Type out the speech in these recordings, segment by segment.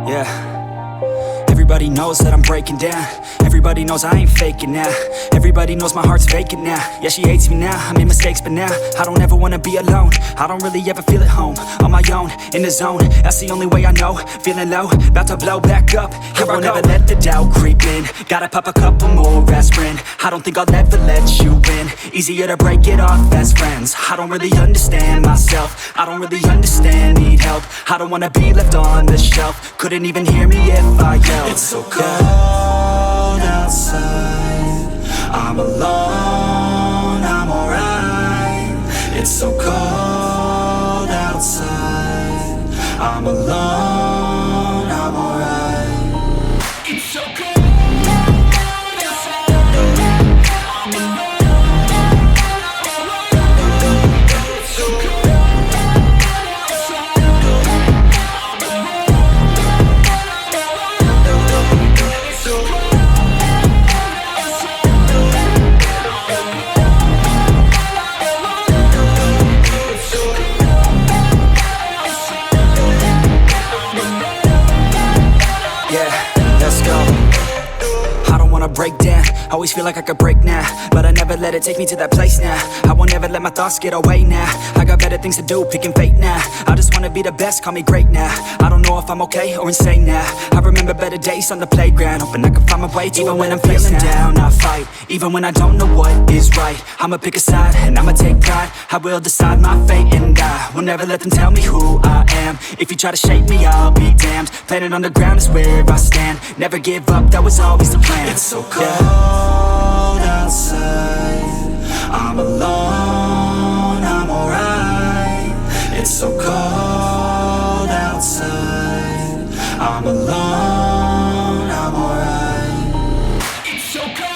Yeah. Everybody knows that I'm breaking down. Everybody knows I ain't faking now. Everybody knows my heart's vacant now. Yeah, she hates me now, I made mistakes but now I don't ever wanna be alone. I don't really ever feel at home. On my own, in the zone, that's the only way I know. Feeling low, about to blow back up. Here I won't ever let the doubt creep in. Gotta pop a couple more aspirin. I don't think I'll ever let you in. Easier to break it off best friends. I don't really understand myself. I don't really understand, need help. I don't wanna be left on the shelf. Couldn't even hear me if I yelled. It's so cold outside. I'm alone, I'm alright. It's so cold outside. I'm alone, I'm alright. It's so cold. Break down, always feel like I could break now, but I never let it take me to that place now. I won't ever let my thoughts get away now. I got better things to do, picking fate now. I just wanna be the best, call me great now. I don't know if I'm okay or insane now. I remember better days on the playground, hoping I can find my way. Even when I'm feeling down, I fight. Even when I don't know what is right, I'ma pick a side and I'ma take pride. I will decide my fate and I will never let them tell me who I am. If you try to shape me, I'll be damned. Planet on the ground is where I stand. Never give up, that was always the plan. It's so cold outside. I'm alone, I'm alright. It's so cold outside. I'm alone, I'm alright. It's so cold.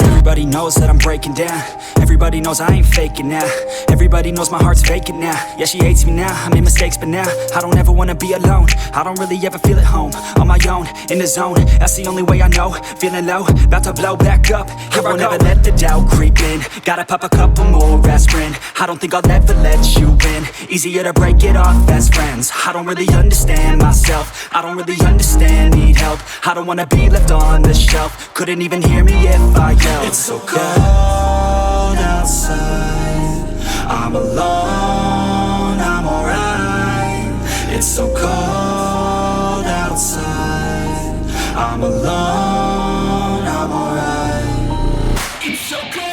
Everybody knows that I'm breaking down. Everybody knows I ain't faking now. Everybody knows my heart's vacant now. Yeah, she hates me now, I made mistakes but now I don't ever wanna be alone. I don't really ever feel at home. On my own, in the zone, that's the only way I know. Feeling low, about to blow back up. Here I won't ever let the doubt creep in. Gotta pop a couple more aspirin. I don't think I'll ever let you in. Easier to break it off best friends. I don't really understand myself. I don't really understand, need help. I don't wanna be left on the shelf. Couldn't even hear me if I yelled. It's so cold outside. I'm alone, I'm alright. It's so cold outside. I'm alone, I'm alright. It's so cold.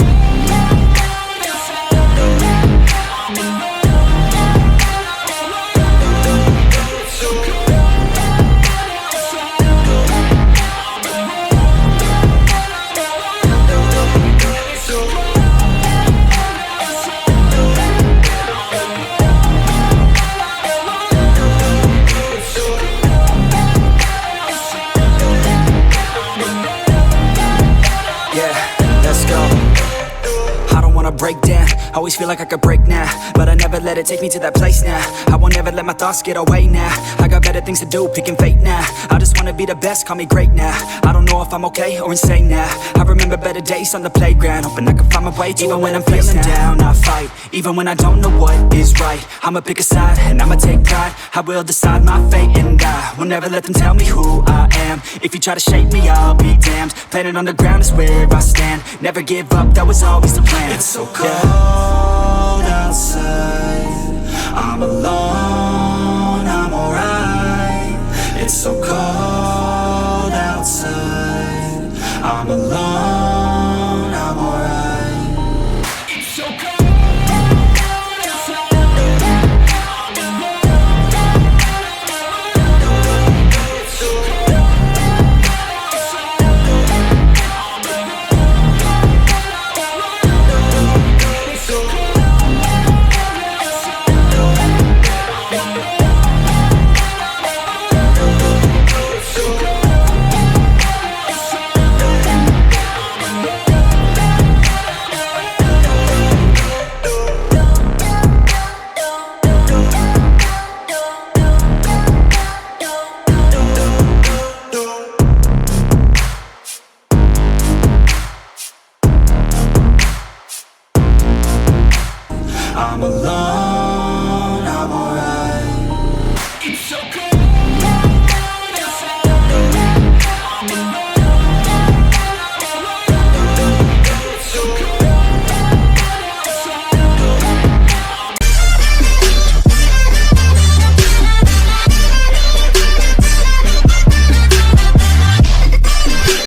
Break down, always feel like I could break now, but I never let it take me to that place now. I won't ever let my thoughts get away now. I got better things to do, picking fate now. I just wanna be the best, call me great now. I don't know if I'm okay or insane now. I remember better days on the playground, hoping I can find my way. Even when I'm feeling down, I fight. Even when I don't know what is right, I'ma pick a side and I'ma take pride. I will decide my fate and I will never let them tell me who I am. If you try to shape me, I'll be damned. Planet on the ground is where I stand. Never give up, that was always the plan. It's so cold outside. I'm alone, I'm alright. It's so cold outside. I'm alone, I'm alright. It's so cold. I'm alone